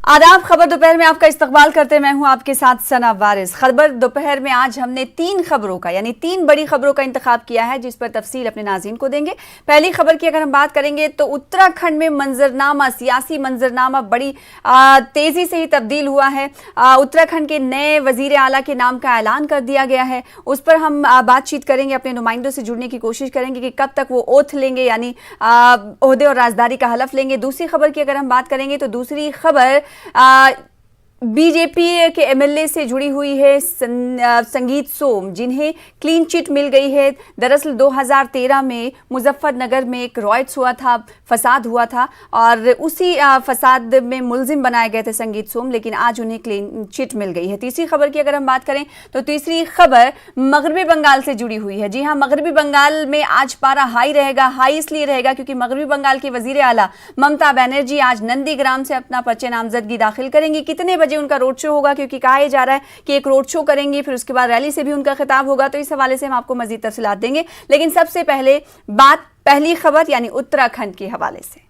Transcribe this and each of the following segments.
आदाब। खबर दोपहर में आपका इस्तकबाल करते मैं हूं आपके साथ सना वारिस। खबर दोपहर में आज हमने 3 खबरों का यानी 3 बड़ी खबरों का इंतखाब किया है जिस पर तफसील अपने नाज़रीन को देंगे। पहली खबर की अगर हम बात करेंगे तो उत्तराखंड में मंजरनामा, सियासी मंजरनामा बड़ी तेजी से ही तब्दील हुआ है। उत्तराखंड के नए वजीर आला के नाम का ऐलान कर दिया गया है। उस पर हम बातचीत करेंगे, अपने नुमाइंदों से जुड़ने की कोशिश करेंगे कि कब तक वो ओथ लेंगे यानी ओहदे और राजदारी का हलफ लेंगे। दूसरी खबर की अगर हम बात करेंगे तो दूसरी खबर बीजेपी के एमएलए से जुड़ी हुई है, संगीत सोम, जिन्हें क्लीन चिट मिल गई है। दरअसल 2013 में मुजफ्फरनगर में एक रॉयट्स हुआ था, फसाद हुआ था और उसी फसाद में मुलजिम बनाए गए थे संगीत सोम, लेकिन आज उन्हें क्लीन चिट मिल गई है। तीसरी खबर की अगर हम बात करें तो तीसरी खबर मगरबी बंगाल से जुड़ी हुई है। जी हाँ, मगरबी बंगाल में आज पारा हाई रहेगा। हाई इसलिए रहेगा क्योंकि मगरबी बंगाल की वजीर आला ममता बनर्जी आज नंदीग्राम से अपना पर्चे नामजदगी दाखिल करेंगी। कितने बजे उनका रोड शो होगा, क्योंकि कहा जा रहा है कि एक रोड शो करेंगे, फिर उसके बाद रैली से भी उनका खिताब होगा, तो इस हवाले से हम आपको मजीद तफसीलात देंगे। लेकिन सबसे पहले बात पहली खबर यानी उत्तराखंड के हवाले से।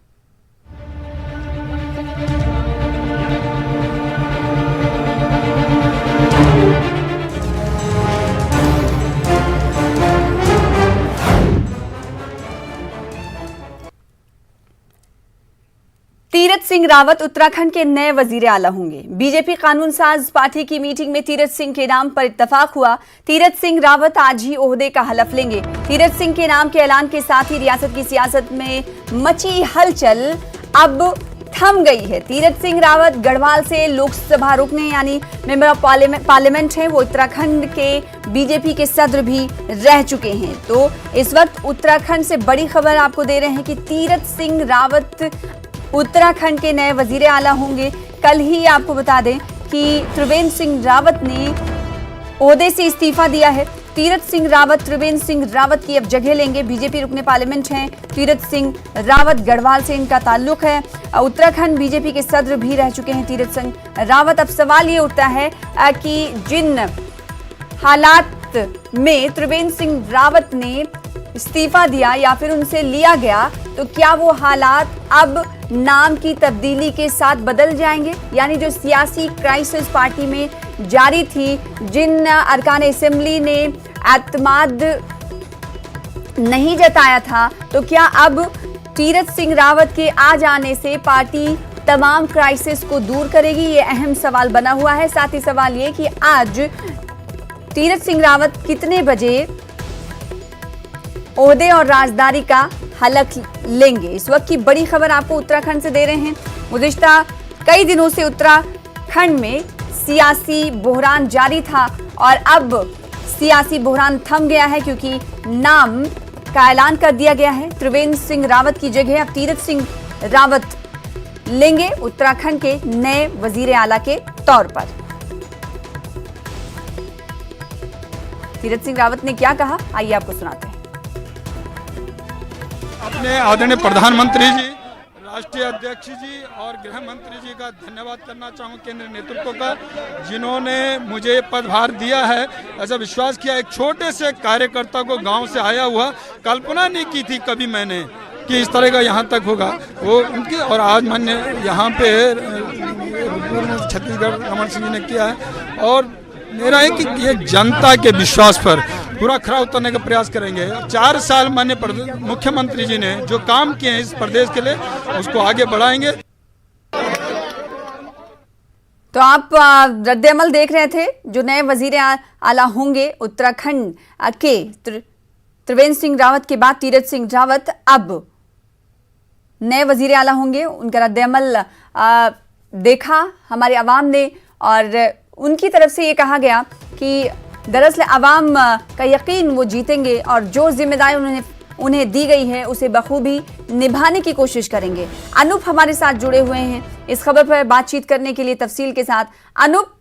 तीरथ सिंह रावत उत्तराखंड के नए वजीर आला होंगे। बीजेपी कानून साज पार्टी की मीटिंग में तीरथ सिंह के नाम पर इत्तफाक हुआ। तीरथ सिंह रावत आज ही ओहदे का हलफ लेंगे। तीरथ सिंह के नाम के ऐलान के साथ ही रियासत की सियासत में मची हलचल अब थम गई है। तीरथ सिंह रावत गढ़वाल से लोकसभा रुकने यानी मेंबर ऑफ पार्लियामेंट हैं। वो उत्तराखंड के बीजेपी के सदर भी रह चुके हैं। तो इस वक्त उत्तराखंड से बड़ी खबर आपको दे रहे हैं कि तीरथ सिंह रावत उत्तराखंड के नए वजीर आला होंगे। कल ही आपको बता दें कि त्रिवेंद्र सिंह रावत ने ओहदे से इस्तीफा दिया है। तीरथ सिंह रावत त्रिवेंद्र सिंह रावत की अब जगह लेंगे। बीजेपी रुकने पार्लियामेंट हैं तीरथ सिंह रावत, गढ़वाल से इनका ताल्लुक है। उत्तराखंड बीजेपी के सदर भी रह चुके हैं तीरथ सिंह रावत। अब सवाल ये उठता है कि जिन हालात में त्रिवेंद्र सिंह रावत ने इस्तीफा दिया या फिर उनसे लिया गया, तो क्या वो हालात अब नाम की तब्दीली के साथ बदल जाएंगे? यानी जो सियासी क्राइसिस पार्टी में जारी थी, जिन अरकान असेंबली ने एतमाद नहीं जताया था, तो क्या अब तीरथ सिंह रावत के आ जाने से पार्टी तमाम क्राइसिस को दूर करेगी? ये अहम सवाल बना हुआ है। साथ ही सवाल ये कि आज तीरथ सिंह रावत कितने बजे ओहदे और राजदारी का हलफ लेंगे? इस वक्त की बड़ी खबर आपको उत्तराखंड से दे रहे हैं। गुज़िश्ता कई दिनों से उत्तराखंड में सियासी बहरान जारी था और अब सियासी बहरान थम गया है क्योंकि नाम का ऐलान कर दिया गया है। त्रिवेंद्र सिंह रावत की जगह अब तीरथ सिंह रावत लेंगे उत्तराखंड के नए वजीर आला के तौर पर। तीरथ सिंह रावत ने क्या कहा, आइए आपको सुनाते हैं। अपने आदरणीय प्रधानमंत्री जी, राष्ट्रीय अध्यक्ष जी और गृह मंत्री जी का धन्यवाद करना चाहूँ केंद्र नेतृत्व का, जिन्होंने मुझे पदभार दिया है। ऐसा विश्वास किया, एक छोटे से कार्यकर्ता को गांव से आया हुआ, कल्पना नहीं की थी कभी मैंने कि इस तरह का यहाँ तक होगा वो उनकी। और आज मैंने यहाँ पे छत्तीसगढ़ रमन सिंह जी ने किया है और मेरा है कि ये जनता के विश्वास पर पूरा खरा उतरने का प्रयास करेंगे। 4 साल माननीय मुख्यमंत्री जी ने जो काम किए हैं इस प्रदेश के लिए, उसको आगे बढ़ाएंगे। तो आप रद्द-ए-अमल देख रहे थे। जो नए वजीर आला होंगे उत्तराखंड के, त्रिवेंद्र सिंह रावत के बाद तीरथ सिंह रावत अब नए वजीर आला होंगे। उनका रद्द-ए-अमल देखा हमारे अवाम ने और उनकी तरफ से ये कहा गया कि दरअसल अवाम का यकीन वो जीतेंगे और जो जिम्मेदारी उन्हें दी गई है उसे बखूबी निभाने की कोशिश करेंगे। अनूप हमारे साथ जुड़े हुए हैं इस खबर पर बातचीत करने के लिए तफसील के साथ। अनूप,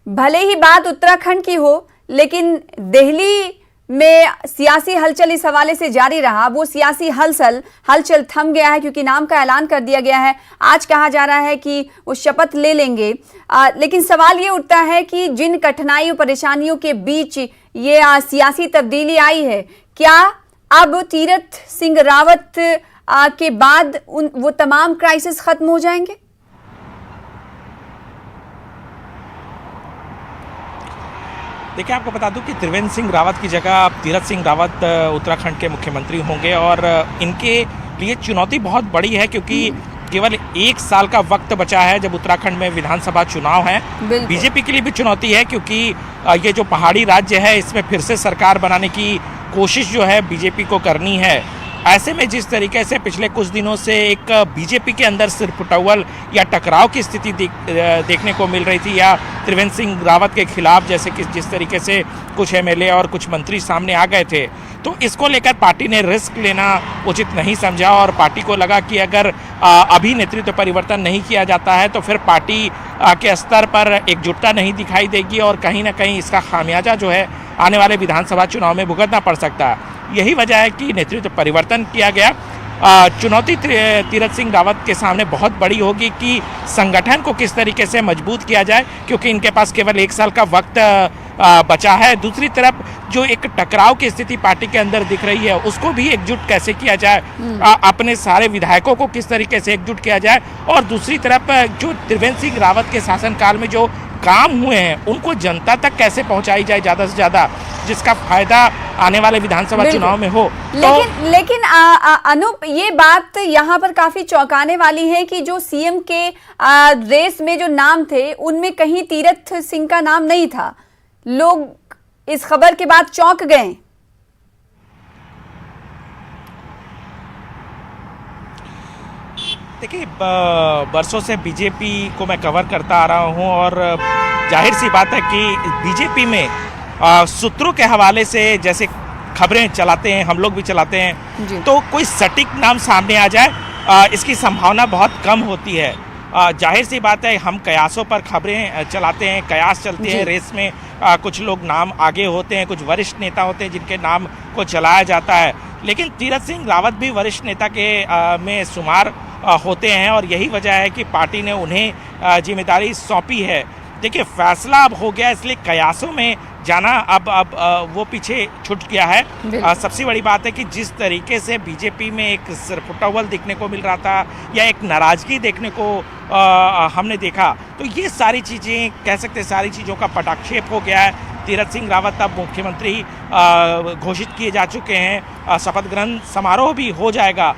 भले ही बात उत्तराखंड की हो, लेकिन दिल्ली में सियासी हलचल इस हवाले से जारी रहा। वो सियासी हलचल थम गया है क्योंकि नाम का ऐलान कर दिया गया है। आज कहा जा रहा है कि वो शपथ ले लेंगे। लेकिन सवाल ये उठता है कि जिन कठिनाइयों परेशानियों के बीच ये सियासी तब्दीली आई है, क्या अब तीरथ सिंह रावत के बाद वो तमाम क्राइसिस खत्म हो जाएंगे? देखिए, आपको बता दूं कि त्रिवेंद्र सिंह रावत की जगह अब तीरथ सिंह रावत उत्तराखंड के मुख्यमंत्री होंगे और इनके लिए चुनौती बहुत बड़ी है क्योंकि केवल 1 साल का वक्त बचा है जब उत्तराखंड में विधानसभा चुनाव है। बीजेपी के लिए भी चुनौती है क्योंकि ये जो पहाड़ी राज्य है इसमें फिर से सरकार बनाने की कोशिश जो है बीजेपी को करनी है। ऐसे में जिस तरीके से पिछले कुछ दिनों से एक बीजेपी के अंदर सिरपुटौल या टकराव की स्थिति देखने को मिल रही थी या त्रिवेंद्र सिंह रावत के खिलाफ जैसे कि जिस तरीके से कुछ एमएलए और कुछ मंत्री सामने आ गए थे, तो इसको लेकर पार्टी ने रिस्क लेना उचित नहीं समझा और पार्टी को लगा कि अगर अभी नेतृत्व परिवर्तन नहीं किया जाता है तो फिर पार्टी के स्तर पर एकजुटता नहीं दिखाई देगी और कहीं ना कहीं इसका खामियाजा जो है आने वाले विधानसभा चुनाव में भुगतना पड़ सकता है। यही वजह है कि नेतृत्व परिवर्तन किया गया। चुनौती तीरथ सिंह रावत के सामने बहुत बड़ी होगी कि संगठन को किस तरीके से मजबूत किया जाए क्योंकि इनके पास केवल 1 साल का वक्त बचा है। दूसरी तरफ जो एक टकराव की स्थिति पार्टी के अंदर दिख रही है उसको भी एकजुट कैसे किया जाए, अपने सारे विधायकों को किस तरीके से एकजुट किया जाए और दूसरी तरफ जो त्रिवेंद्र सिंह रावत के शासनकाल में जो काम हुए हैं उनको जनता तक कैसे पहुंचाई जाए ज़्यादा से ज़्यादा जिसका फायदा आने वाले विधानसभा चुनाव में हो। लेकिन अनूप, ये बात यहाँ पर काफी चौंकाने वाली है कि जो सीएम के रेस में जो नाम थे उनमें कहीं तीरथ सिंह का नाम नहीं था। लोग इस खबर के बाद चौंक गए। देखिए, बरसों से बीजेपी को मैं कवर करता आ रहा हूं और जाहिर सी बात है कि बीजेपी में सूत्रों के हवाले से जैसे खबरें चलाते हैं, हम लोग भी चलाते हैं, तो कोई सटीक नाम सामने आ जाए इसकी संभावना बहुत कम होती है। जाहिर सी बात है, हम कयासों पर खबरें चलाते हैं, कयास चलते हैं रेस में, कुछ लोग नाम आगे होते हैं, कुछ वरिष्ठ नेता होते हैं जिनके नाम को चलाया जाता है, लेकिन तीरथ सिंह रावत भी वरिष्ठ नेता के में शुमार होते हैं और यही वजह है कि पार्टी ने उन्हें जिम्मेदारी सौंपी है। देखिए, फैसला अब हो गया इसलिए कयासों में जाना अब वो पीछे छूट गया है। सबसे बड़ी बात है कि जिस तरीके से बीजेपी में एक सिरपुटौल दिखने को मिल रहा था या एक नाराजगी देखने को हमने देखा, तो ये सारी चीज़ें कह सकते हैं सारी चीज़ों का पटाक्षेप हो गया है। तीरथ सिंह रावत अब मुख्यमंत्री घोषित किए जा चुके हैं, शपथ ग्रहण समारोह भी हो जाएगा।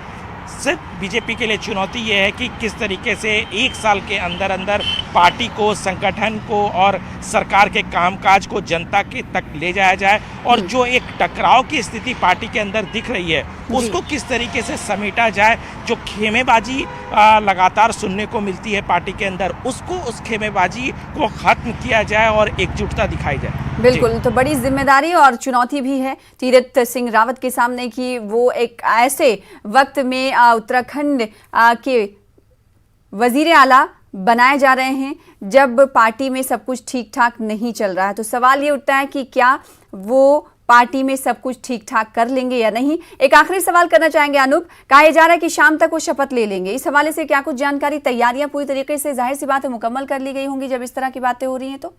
सिर्फ बीजेपी के लिए चुनौती ये है कि किस तरीके से 1 साल के अंदर अंदर पार्टी को, संगठन को और सरकार के कामकाज को जनता के तक ले जाया जाए और जो एक टकराव की स्थिति पार्टी के अंदर दिख रही है उसको किस तरीके से समेटा जाए। जो खेमेबाजी लगातार सुनने को मिलती है पार्टी के अंदर, उसको उस खेमेबाजी को खत्म किया जाए और एकजुटता दिखाई जाए। बिल्कुल, तो बड़ी जिम्मेदारी और चुनौती भी है तीरथ सिंह रावत के सामने कि वो एक ऐसे वक्त में उत्तराखंड के वजीर आला बनाए जा रहे हैं जब पार्टी में सब कुछ ठीक ठाक नहीं चल रहा है। तो सवाल ये उठता है कि क्या वो पार्टी में सब कुछ ठीक ठाक कर लेंगे या नहीं। एक आखिरी सवाल करना चाहेंगे अनूप, कहा जा रहा है कि शाम तक वो शपथ ले लेंगे, इस हवाले से क्या कुछ जानकारी, तैयारियां पूरी तरीके से जाहिर सी बात है मुकम्मल कर ली गई होंगी जब इस तरह की बातें हो रही हैं? तो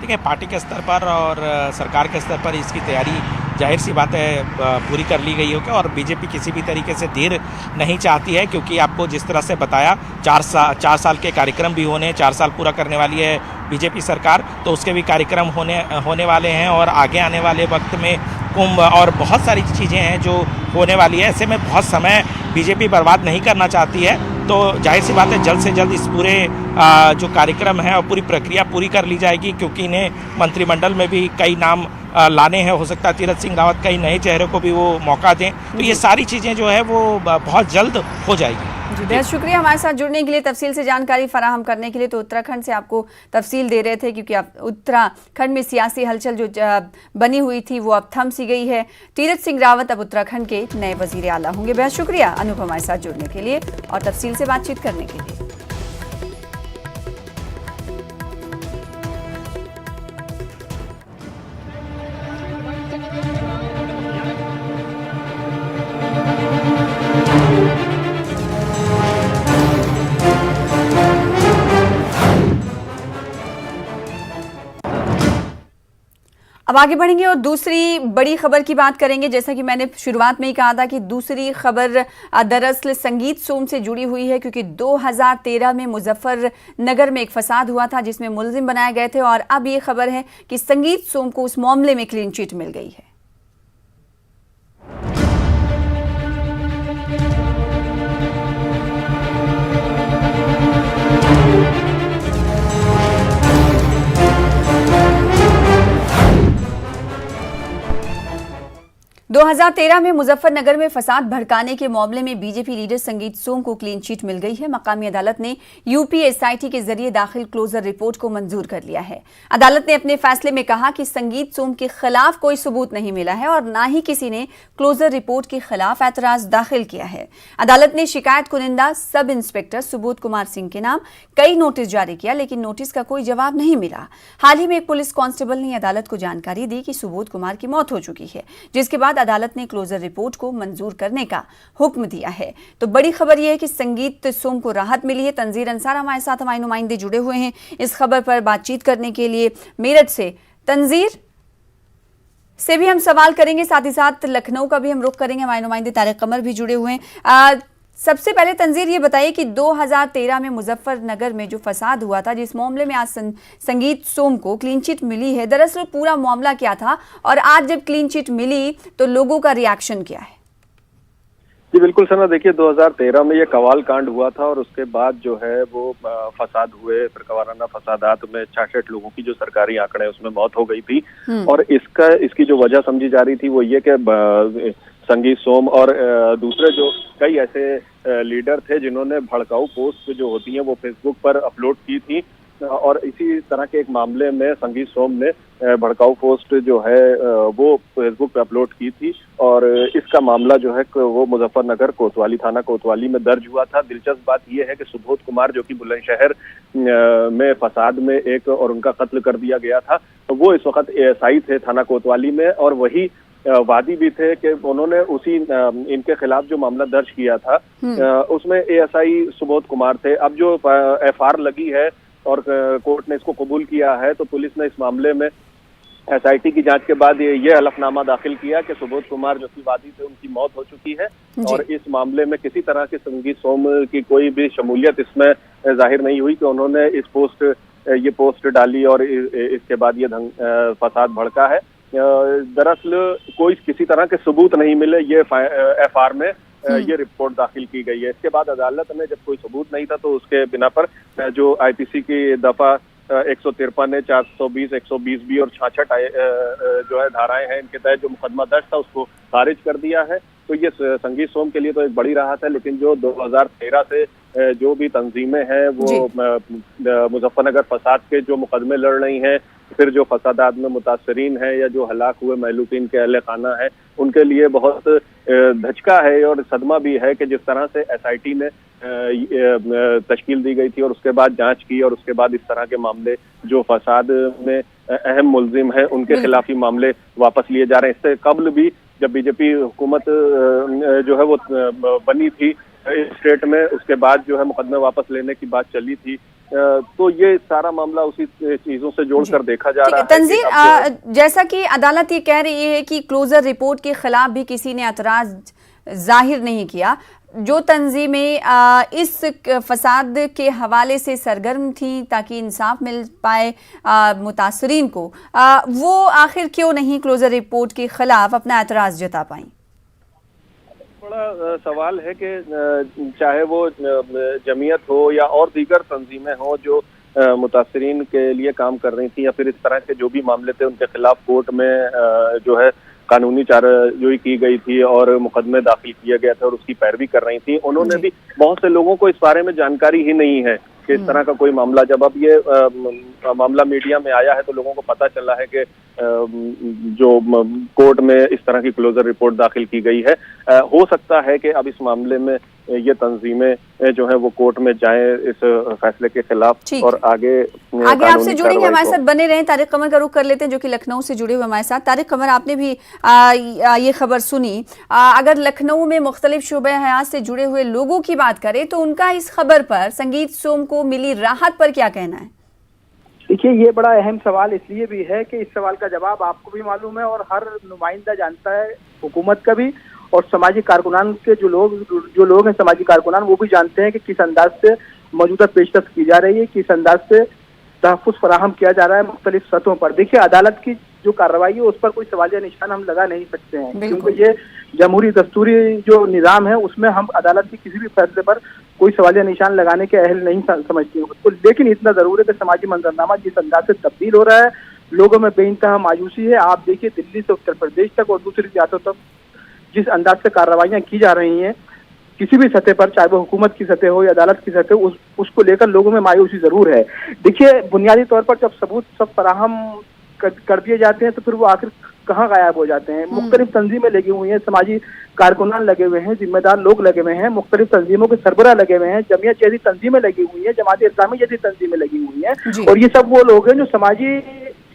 देखिए, पार्टी के स्तर पर और सरकार के स्तर पर इसकी तैयारी जाहिर सी बात है पूरी कर ली गई होगी और बीजेपी किसी भी तरीके से देर नहीं चाहती है क्योंकि आपको जिस तरह से बताया 4 साल के कार्यक्रम भी होने, 4 साल पूरा करने वाली है बीजेपी सरकार, तो उसके भी कार्यक्रम होने वाले हैं और आगे आने वाले वक्त में कुंभ और बहुत सारी चीज़ें हैं जो होने वाली है। ऐसे में बहुत समय बीजेपी बर्बाद नहीं करना चाहती है, तो जाहिर सी बात है जल्द से जल्द इस पूरे जो कार्यक्रम है और पूरी प्रक्रिया पूरी कर ली जाएगी क्योंकि इन्हें मंत्रिमंडल में भी कई नाम लाने हैं। हो सकता है तीरथ सिंह रावत कई नए चेहरे को भी वो मौका दें, तो ये सारी चीज़ें जो है वो बहुत जल्द हो जाएगी। जी, बहुत शुक्रिया हमारे साथ जुड़ने के लिए, तफसील से जानकारी फराहम करने के लिए। तो उत्तराखंड से आपको तफसील दे रहे थे क्योंकि आप उत्तराखंड में सियासी हलचल जो बनी हुई थी वो अब थम सी गई है। तीरथ सिंह रावत अब उत्तराखंड के नए वजीर आला होंगे। बहुत शुक्रिया अनूप हमारे साथ जुड़ने के लिए और तफसील से बातचीत करने के लिए। अब आगे बढ़ेंगे और दूसरी बड़ी खबर की बात करेंगे। जैसा कि मैंने शुरुआत में ही कहा था कि दूसरी खबर दरअसल संगीत सोम से जुड़ी हुई है, क्योंकि 2013 में मुजफ्फरनगर में एक फसाद हुआ था जिसमें मुलजिम बनाए गए थे, और अब ये खबर है कि संगीत सोम को उस मामले में क्लीन चिट मिल गई है। 2013 में मुजफ्फरनगर में फसाद भड़काने के मामले में बीजेपी लीडर संगीत सोम को क्लीन चिट मिल गई है। मकामी अदालत ने यूपी एसआईटी के जरिए दाखिल क्लोजर रिपोर्ट को मंजूर कर लिया है। अदालत ने अपने फैसले में कहा कि संगीत सोम के खिलाफ कोई सबूत नहीं मिला है और न ही किसी ने क्लोजर रिपोर्ट के खिलाफ एतराज दाखिल किया है। अदालत ने शिकायत कुनिंदा सब इंस्पेक्टर सुबोध कुमार सिंह के नाम कई नोटिस जारी किया, लेकिन नोटिस का कोई जवाब नहीं मिला। हाल ही में एक पुलिस कांस्टेबल ने अदालत को जानकारी दी कि सुबोध कुमार की मौत हो चुकी है, जिसके बाद अदालत ने क्लोजर रिपोर्ट को मंजूर करने का हुक्म दिया है। तो बड़ी खबर यह है कि संगीत सोम को राहत मिली है। तंजीर अंसार हमारे साथ हमारे नुमाइंदे जुड़े हुए हैं इस खबर पर बातचीत करने के लिए मेरठ से। तंजीर से भी हम सवाल करेंगे, साथ ही साथ लखनऊ का भी हम रुख करेंगे। हमारे नुमाइंदे तारिक कमर भी जुड़े हुए हैं। सबसे पहले तंजीर ये बताइए कि 2013 में मुजफ्फरनगर में जो फसाद हुआ था, जिस मामले में आज संगीत सोम को क्लीन चिट मिली है, दरअसल पूरा मामला क्या था और आज जब क्लीन चिट मिली तो लोगों का रिएक्शन क्या है? जी बिल्कुल सना, देखिए 2013 में ये कवाल कांड हुआ था और उसके बाद जो है वो फसाद हुए, फिर कवाराना फसादात में 66 लोगों की जो सरकारी आंकड़े उसमें मौत हो गई थी। और इसकी जो वजह समझी जा रही थी वो ये कि संगीत सोम और दूसरे जो कई ऐसे लीडर थे जिन्होंने भड़काऊ पोस्ट जो होती हैं वो फेसबुक पर अपलोड की थी, और इसी तरह के एक मामले में संगीत सोम ने भड़काऊ पोस्ट जो है वो फेसबुक पे अपलोड की थी, और इसका मामला जो है वो मुजफ्फरनगर कोतवाली थाना कोतवाली में दर्ज हुआ था। दिलचस्प बात यह है कि सुबोध कुमार जो कि बुलंदशहर में फसाद में एक और उनका कत्ल कर दिया गया था, तो वो इस वक्त एएसआई थे थाना कोतवाली में, और वही वादी भी थे कि उन्होंने उसी इनके खिलाफ जो मामला दर्ज किया था उसमें एएसआई सुबोध कुमार थे। अब जो एफआईआर लगी है और कोर्ट ने इसको कबूल किया है, तो पुलिस ने इस मामले में एसआईटी की जांच के बाद ये हलफनामा दाखिल किया कि सुबोध कुमार जो कि वादी थे उनकी मौत हो चुकी है, और इस मामले में किसी तरह के संगीत सोम की कोई भी शमूलियत इसमें जाहिर नहीं हुई कि उन्होंने ये पोस्ट डाली और इसके बाद ये फसाद भड़का है। दरअसल कोई किसी तरह के सबूत नहीं मिले, ये एफआईआर में ये रिपोर्ट दाखिल की गई है। इसके बाद अदालत ने जब कोई सबूत नहीं था तो उसके बिना पर जो आईपीसी की दफा 153 है, 420, 120 बी और 66 जो है धाराएं हैं, इनके तहत जो मुकदमा दर्ज था उसको खारिज कर दिया है। तो ये संगीत सोम के लिए तो एक बड़ी राहत है, लेकिन जो 2013 से जो भी तंजीमें हैं वो मुजफ्फरनगर फसाद के जो मुकदमे लड़ रही हैं, फिर जो फसादात में मुतासरीन है या जो हलाक हुए महलूकीन के अहले खाना है, उनके लिए बहुत धचका है और सदमा भी है कि जिस तरह से एसआईटी ने तश्कील दी गई थी और उसके बाद जांच की, और उसके बाद इस तरह के मामले जो फसाद में अहम मुलजिम हैं उनके खिलाफ ही मामले वापस लिए जा रहे हैं। इससे कबल भी जब बीजेपी हुकूमत जो है वो बनी थी इस स्टेट में, उसके बाद जो है मुकदमे वापस लेने की बात चली थी, तो ये सारा मामला उसी चीजों से जोड़कर देखा जा रहा है। तंजीर, जैसा कि अदालत ये कह रही है कि क्लोजर रिपोर्ट के खिलाफ भी किसी ने एतराज जाहिर नहीं किया, जो तंजीमें इस फसाद के हवाले से सरगर्म थी ताकि इंसाफ मिल पाए मुतासरीन को, वो आखिर क्यों नहीं क्लोजर रिपोर्ट के खिलाफ अपना एतराज जता पाई? बड़ा सवाल है कि चाहे वो जमीयत हो या और दीगर तंजीमें हो जो मुतासरीन के लिए काम कर रही थी, या फिर इस तरह के जो भी मामले थे उनके खिलाफ कोर्ट में जो है कानूनी चाराजोई की गई थी और मुकदमे दाखिल किया गया था और उसकी पैरवी कर रही थी, उन्होंने भी बहुत से लोगों को इस बारे में जानकारी ही नहीं है कि इस तरह का कोई मामला, जब अब ये मामला मीडिया में आया है तो लोगों को पता चला है कि जो कोर्ट में इस तरह की क्लोजर रिपोर्ट दाखिल की गई है। हो सकता है कि अब इस मामले में ये तंजीमें जो है वो कोर्ट में जाएं इस फैसले के खिलाफ और आगे आपसे जुड़ेंगे, हमारे साथ बने रहें। तारिक कमर का रुख कर लेते हैं जो कि लखनऊ से जुड़े हुए हमारे साथ। तारिक कमर, आपने भी ये खबर सुनी, अगर लखनऊ में मुख्तलिफ शोबे हयात से जुड़े हुए लोगों की बात करें तो उनका इस खबर पर, संगीत सोम को मिली राहत पर क्या कहना है? देखिए, ये बड़ा अहम सवाल इसलिए भी है कि इस सवाल का जवाब आपको भी मालूम है और हर नुमाइंदा जानता है, हुकूमत का भी, और सामाजिक कारकुनान के जो लोग हैं सामाजिक कारकुनान, वो भी जानते हैं कि किस अंदाज से मौजूदा पेशकश की जा रही है, किस अंदाज से तहफ़्फ़ुज़ फराहम किया जा रहा है मुख्तलिफ सतहों पर। देखिए, अदालत की जो कार्रवाई है उस पर कोई सवालिया निशान हम लगा नहीं सकते हैं, क्योंकि ये जमहूरी दस्तूरी जो निज़ाम है उसमें हम अदालत के किसी भी फैसले पर कोई सवालिया निशान लगाने के अहल नहीं समझते हैं उसको। लेकिन इतना जरूर है कि समाजी मंजरनामा जिस अंदाज से तब्दील हो रहा है, लोगों में बेइंतहा मायूसी है। आप देखिए, दिल्ली से उत्तर प्रदेश तक और दूसरी रियासतों तक जिस अंदाज से कार्रवाइयाँ की जा रही हैं किसी भी सतह पर, चाहे वो हुकूमत की सतह हो या अदालत की सतह, उसको लेकर लोगों में मायूसी जरूर है। देखिए, बुनियादी तौर पर जब सबूत सब फराहम कर दिए जाते हैं तो फिर वो आखिर कहाँ गायब हो जाते हैं। मुख्तलिफ तंजीमें लगी हुई हैं, समाजी कारकुनान लगे हुए हैं, जिम्मेदार लोग लगे हुए हैं, मुख्तलिफ तंजीमों के सरबराह लगे हुए हैं, जमीयत जैसी तंजीमें लगी हुई हैं, जमात इस्लामी जैसी तंजीमें लगी हुई हैं, और ये सब वो लोग हैं जो समाजी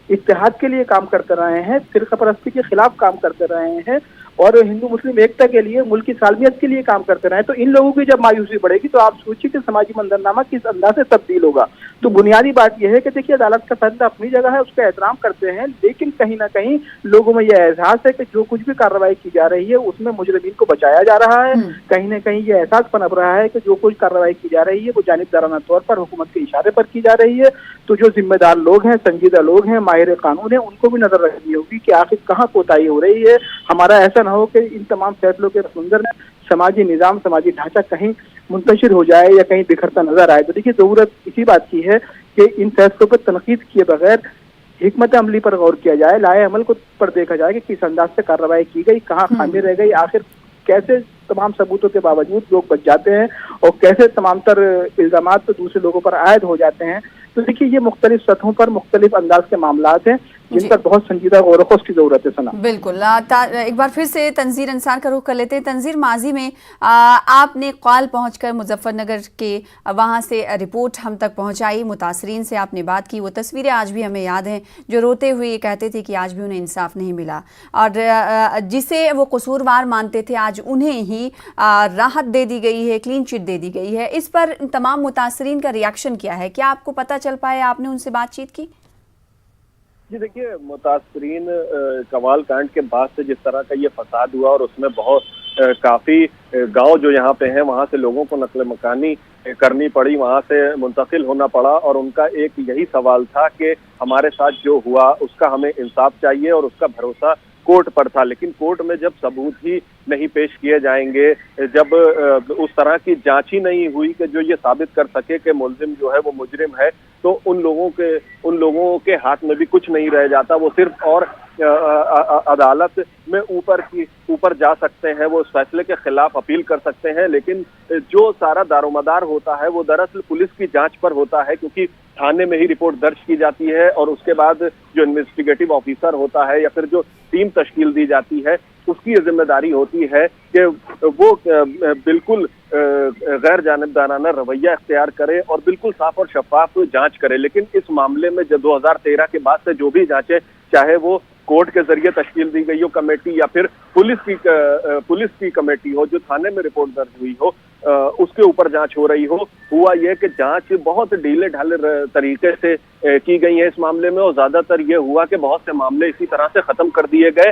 इत्तेहाद के लिए काम करते रहे हैं, फिरका परस्ती के खिलाफ काम करते रहे हैं और हिंदू मुस्लिम एकता के लिए, मुल्क की सालमियत के लिए काम करते रहे। तो इन लोगों की जब मायूसी बढ़ेगी तो आप सोचिए कि समाजी मंजरनामा किस अंदाज से तब्दील होगा। तो बुनियादी बात यह है कि देखिए, अदालत का फैसला अपनी जगह है, उसका एहतराम करते हैं, लेकिन कहीं ना कहीं लोगों में यह एहसास है कि जो कुछ भी कार्रवाई की जा रही है उसमें मुजरिमीन को बचाया जा रहा है। कहीं ना कहीं ये एहसास पनप रहा है कि जो कुछ कार्रवाई की जा रही है वो जानिबदाराना तौर पर हुकूमत के इशारे पर की जा रही है। तो जो जिम्मेदार लोग हैं, संजीदा लोग हैं, माहिर कानून है, उनको भी नजर रखनी होगी कि आखिर कहाँ कोताही हो रही है। हमारा ऐसा न हो कि इन तमाम फैसलों के मंजर में समाजी निज़ाम, समाजी ढांचा कहीं मुंतशिर हो जाए या कहीं बिखरता नजर आए। तो देखिए, जरूरत इसी बात की है कि इन फैसलों पर तनकीद किए बगैर हिकमत अमली पर गौर किया जाए, लाए अमल को पर देखा जाए कि किस अंदाज से कार्रवाई की गई, कहाँ खामी रह गई, आखिर कैसे तमाम सबूतों के बावजूद लोग बच जाते हैं और कैसे तमाम तर इल्जामात तो दूसरे लोगों पर आयद हो जाते हैं। तो देखिए, ये मुख्तलिफ सतहों पर मुख्तलिफ अंदाज के मामलात हैं जिन पर बहुत संजीदा गौर व की जरूरत है। सना, बिल्कुल। एक बार फिर से तंजीर अंसार का रुख कर लेते हैं। तंजीर, माजी में आपने कॉल पहुंचकर मुजफ्फरनगर के वहां से रिपोर्ट हम तक पहुंचाई, मुतासरीन से आपने बात की, वो तस्वीरें आज भी हमें याद हैं जो रोते हुए ये कहते थे कि आज भी उन्हें इंसाफ नहीं मिला और जिसे वो कसूरवार मानते थे आज उन्हें ही राहत दे दी गई है, क्लीन चिट दे दी गई है। इस पर तमाम मुतासरीन का रिएक्शन क्या है? क्या आपको पता चल पाया, आपने उनसे बातचीत की? जी देखिए, मुतासरीन कवाल कांड के बाद से जिस तरह का ये फसाद हुआ और उसमें बहुत काफी गांव जो यहाँ पे हैं वहाँ से लोगों को नकल मकानी करनी पड़ी, वहाँ से मुंतकिल होना पड़ा और उनका एक यही सवाल था कि हमारे साथ जो हुआ उसका हमें इंसाफ चाहिए और उसका भरोसा कोर्ट पर था। लेकिन कोर्ट में जब सबूत ही नहीं पेश किए जाएंगे, जब उस तरह की जांच ही नहीं हुई कि जो ये साबित कर सके कि मुलजिम जो है वो मुजरिम है, तो उन लोगों के हाथ में भी कुछ नहीं रह जाता। वो सिर्फ और अदालत में ऊपर जा सकते हैं, वो उस फैसले के खिलाफ अपील कर सकते हैं, लेकिन जो सारा दारोमदार होता है वो दरअसल पुलिस की जांच पर होता है, क्योंकि थाने में ही रिपोर्ट दर्ज की जाती है और उसके बाद जो इन्वेस्टिगेटिव ऑफिसर होता है या फिर जो टीम तश्कील दी जाती है उसकी ये जिम्मेदारी होती है कि वो बिल्कुल गैर जानिबदाराना रवैया इख्तियार करे और बिल्कुल साफ और शफाफ जांच करे। लेकिन इस मामले में जो 2013 के बाद से जो भी जांचें, चाहे वो कोर्ट के जरिए तश्कील दी गई हो कमेटी या फिर पुलिस की कमेटी हो, जो थाने में रिपोर्ट दर्ज हुई हो उसके ऊपर जांच हो रही हो, हुआ यह कि जांच बहुत ढीले ढाले तरीके से की गई है इस मामले में और ज्यादातर ये हुआ कि बहुत से मामले इसी तरह से खत्म कर दिए गए।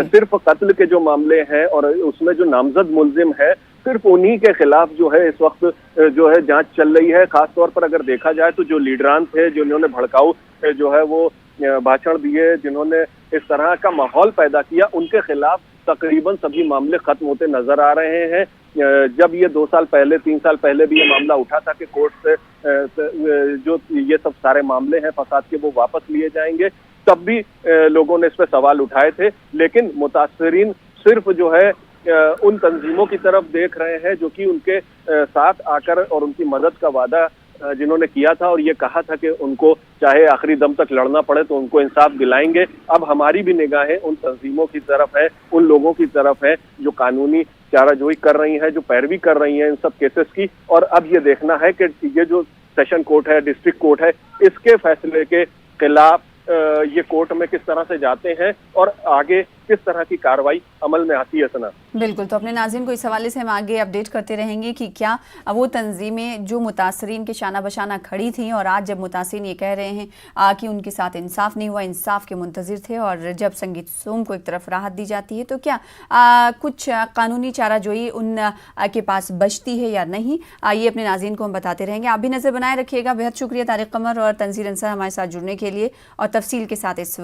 सिर्फ कत्ल के जो मामले हैं और उसमें जो नामजद मुलजिम है सिर्फ उन्हीं के खिलाफ जो है इस वक्त जो है जांच चल रही है। खासतौर पर अगर देखा जाए तो जो लीडरान थे, जिन्होंने भड़काऊ जो है वो भाषण दिए, जिन्होंने इस तरह का माहौल पैदा किया, उनके खिलाफ तकरीबन सभी मामले खत्म होते नजर आ रहे हैं। जब ये 2 साल पहले 3 साल पहले भी ये मामला उठा था कि कोर्ट से जो ये सब सारे मामले हैं फसाद के वो वापस लिए जाएंगे, तब भी लोगों ने इस पर सवाल उठाए थे। लेकिन मुतासरीन सिर्फ जो है उन तंजीमों की तरफ देख रहे हैं जो कि उनके साथ आकर और उनकी मदद का वादा जिन्होंने किया था और ये कहा था कि उनको चाहे आखिरी दम तक लड़ना पड़े तो उनको इंसाफ दिलाएंगे। अब हमारी भी निगाहें उन तंजीमों की तरफ है, उन लोगों की तरफ है जो कानूनी चाराजोई कर रही हैं, जो पैरवी कर रही हैं इन सब केसेस की। और अब ये देखना है कि ये जो सेशन कोर्ट है, डिस्ट्रिक्ट कोर्ट है, इसके फैसले के खिलाफ ये कोर्ट में किस तरह से जाते हैं और आगे किस तरह की कार्रवाई अमल में आती है। सना, बिल्कुल, तो अपने नाज़रीन को इस हवाले से हम आगे अपडेट करते रहेंगे कि क्या वो तंजीमें जो मुतासरीन के शाना बशाना खड़ी थी और आज जब मुतासरीन ये कह रहे हैं कि उनके साथ इंसाफ नहीं हुआ, इंसाफ के मुंतज़िर थे, और जब संगीत सोम को एक तरफ राहत दी जाती है तो क्या कुछ कानूनी चाराजोई उन के पास बचती है या नहीं, ये अपने नाज़रीन को हम बताते रहेंगे। आप भी नज़र बनाए रखिएगा। बेहद शुक्रिया तारिक कमर और तंजीर अंसार हमारे साथ जुड़ने के लिए और तफसील के साथ इस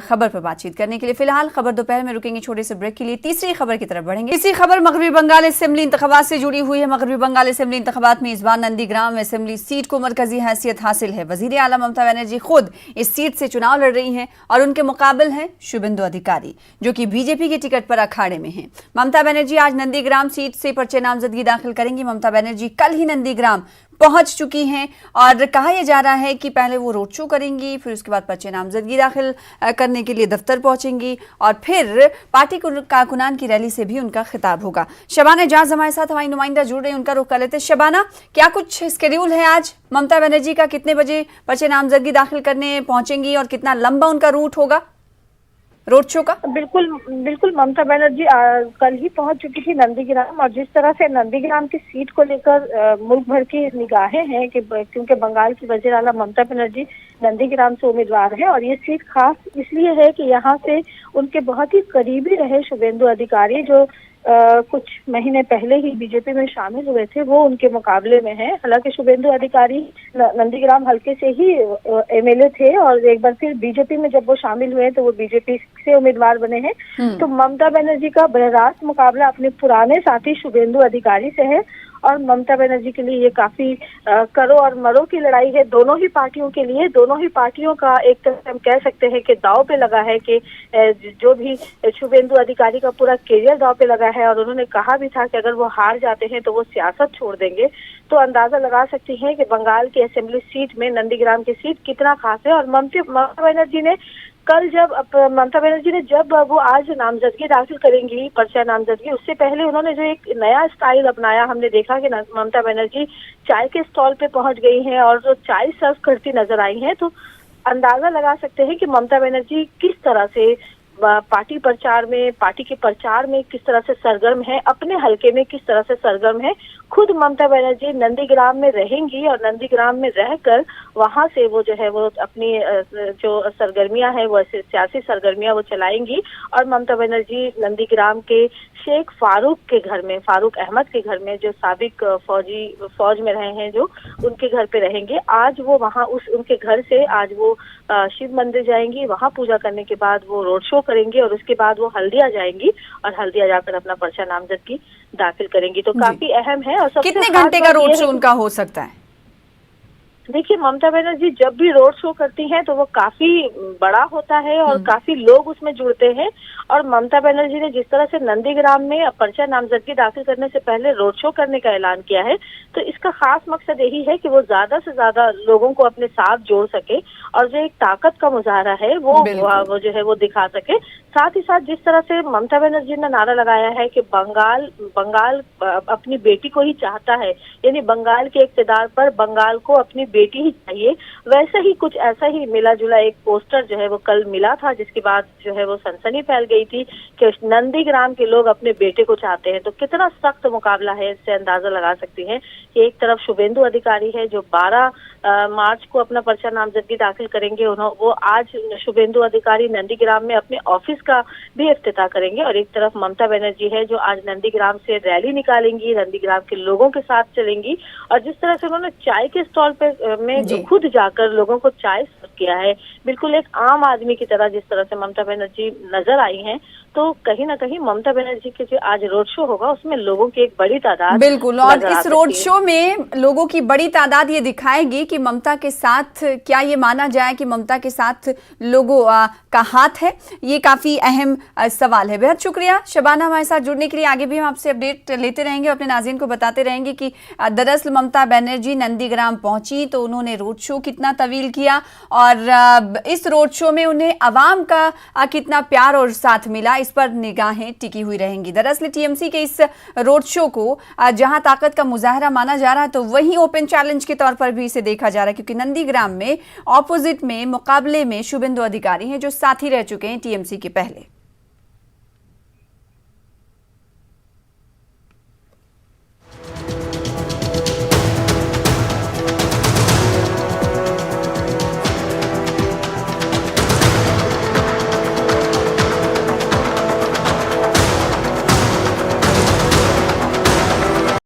खबर पर बातचीत करने के लिए। फिलहाल खबर दोपहर में रुकेंगे छोटे से ब्रेक के लिए, तीसरी खबर की तरफ बढ़ेंगे। तीसरी खबर मगरबी बंगाल असेंबली इंतखाबात से जुड़ी हुई है। मगरबी बंगाल असेंबली इंतखाबात में इस बार नंदीग्राम असेंबली सीट को मरकजी हैसियत हासिल है। वजीर आला ममता बनर्जी खुद इस सीट से चुनाव लड़ रही हैं और उनके मुकाबल हैं शुभेंदु अधिकारी, जो कि बीजेपी के टिकट पर अखाड़े में हैं। ममता बनर्जी आज नंदीग्राम सीट से पर्चे नामजदगी दाखिल करेंगी। ममता बनर्जी कल ही नंदीग्राम पहुंच चुकी हैं और कहा यह जा रहा है कि पहले वो रोड शो करेंगी, फिर उसके बाद पर्चे नामजदगी दाखिल करने के लिए दफ्तर पहुंचेंगी और फिर पार्टी कारकुनान की रैली से भी उनका खिताब होगा। शबाना एजाज हमारे साथ हमारी नुमाइंदा जुड़ रही है, उनका रुख कर लेते हैं। शबाना, क्या कुछ शेड्यूल है आज ममता बनर्जी का? कितने बजे पर्चे नामजदगी दाखिल करने पहुंचेंगी और कितना लंबा उनका रूट होगा रोड शो का? बिल्कुल ममता बनर्जी कल ही पहुंच चुकी थी नंदीग्राम, और जिस तरह से नंदीग्राम की सीट को लेकर मुल्क भर की निगाहें हैं कि क्योंकि बंगाल की वज़ीर आला ममता बनर्जी नंदीग्राम से उम्मीदवार है और ये सीट खास इसलिए है कि यहाँ से उनके बहुत ही करीबी रहे शुभेंदु अधिकारी, जो कुछ महीने पहले ही बीजेपी में शामिल हुए थे, वो उनके मुकाबले में है। हालांकि शुभेंदु अधिकारी नंदीग्राम हल्के से ही एमएलए थे और एक बार फिर बीजेपी में जब वो शामिल हुए तो वो बीजेपी से उम्मीदवार बने हैं। तो ममता बनर्जी का बरास्त मुकाबला अपने पुराने साथी शुभेंदु अधिकारी से है और ममता बनर्जी के लिए ये काफी करो और मरो की लड़ाई है दोनों ही पार्टियों के लिए। दोनों ही पार्टियों का एक तरह से हम कह सकते हैं कि दांव पे लगा है कि जो भी शुभेंदु अधिकारी का पूरा करियर दांव पे लगा है और उन्होंने कहा भी था कि अगर वो हार जाते हैं तो वो सियासत छोड़ देंगे। तो अंदाजा लगा सकते हैं कि बंगाल की असेंबली सीट में नंदीग्राम की सीट कितना खास है। और ममता बनर्जी ने जब वो आज नामजदगी दाखिल करेंगी, पर्चा नामजदगी, उससे पहले उन्होंने जो एक नया स्टाइल अपनाया, हमने देखा कि ममता बनर्जी चाय के स्टॉल पे पहुंच गई हैं और जो चाय सर्व करती नजर आई हैं। तो अंदाजा लगा सकते हैं कि ममता बनर्जी किस तरह से पार्टी के प्रचार में किस तरह से सरगर्म है, अपने हलके में किस तरह से सरगर्म है। खुद ममता बनर्जी नंदीग्राम में रहेंगी और नंदीग्राम में रहकर वहां से वो जो है वो अपनी जो सरगर्मियां हैं वो सियासी सरगर्मियां वो चलाएंगी। और ममता बनर्जी नंदीग्राम के शेख फारूक के घर में, फारूक अहमद के घर में, जो साबिक फौज में रहे हैं, जो उनके घर पे रहेंगे। आज वो वहां उनके घर से आज वो शिव मंदिर जाएंगी, वहां पूजा करने के बाद वो रोड शो करेंगी और उसके बाद वो हल्दिया जाएंगी और हल्दिया जाकर अपना पर्चा नामजदगी दाखिल करेंगी। तो काफी अहम है। और कितने घंटे का रोड शो उनका हो सकता है? देखिए, ममता बनर्जी जब भी रोड शो करती हैं तो वो काफी बड़ा होता है और काफी लोग उसमें जुड़ते हैं। और ममता बनर्जी ने जिस तरह से नंदीग्राम में पर्चा नामजदगी दाखिल करने से पहले रोड शो करने का ऐलान किया है, तो इसका खास मकसद यही है कि वो ज्यादा से ज्यादा लोगों को अपने साथ जोड़ सके और जो एक ताकत का मुजाहरा है वो जो है वो दिखा सके। साथ ही साथ जिस तरह से ममता बनर्जी ने नारा लगाया है कि बंगाल अपनी बेटी को ही चाहता है, यानी बंगाल के इक्तदार पर बंगाल को अपनी बेटी ही चाहिए, वैसे ही कुछ ऐसा ही मिला जुला एक पोस्टर जो है वो कल मिला था, जिसके बाद जो है वो सनसनी फैल गई थी कि नंदीग्राम के लोग अपने बेटे को चाहते हैं। तो कितना सख्त मुकाबला है, इससे अंदाजा लगा सकती हैं कि एक तरफ शुभेंदु अधिकारी है जो 12 मार्च को अपना पर्चा नामजदगी दाखिल करेंगे। वो आज शुभेंदु अधिकारी नंदीग्राम में अपने ऑफिस का भी इफ्तिताह करेंगे और एक तरफ ममता बनर्जी है जो आज नंदीग्राम से रैली निकालेंगी, नंदीग्राम के लोगों के साथ चलेंगी। और जिस तरह से उन्होंने चाय के स्टॉल पे में खुद जाकर लोगों को चाय सर्व किया है, बिल्कुल एक आम आदमी की तरह जिस तरह से ममता बनर्जी नजर आई हैं, तो कहीं ना कहीं ममता बनर्जी के जो आज रोड शो होगा उसमें लोगों की एक बड़ी तादाद बिल्कुल, और इस रोड शो में लोगों की बड़ी तादाद ये दिखाएगी कि ममता के साथ, क्या ये माना जाए कि ममता के साथ लोगों का हाथ है, ये काफी अहम सवाल है। बेहद शुक्रिया शबाना हमारे साथ जुड़ने के लिए। आगे भी हम आपसे अपडेट लेते रहेंगे, अपने नाज़रीन को बताते रहेंगे कि दरअसल ममता बनर्जी नंदीग्राम पहुंची तो उन्होंने रोड शो कितना तवील किया और इस रोड शो में उन्हें अवाम का कितना प्यार और साथ मिला, इस पर निगाहें टिकी हुई रहेंगी। दरअसल टीएमसी के इस रोड शो को जहां ताकत का मुजाहरा माना जा रहा है तो वहीं ओपन चैलेंज के तौर पर भी इसे देखा जा रहा है, क्योंकि नंदीग्राम में ऑपोजिट में मुकाबले में शुभेंदु अधिकारी हैं जो साथी रह चुके हैं टीएमसी के पहले।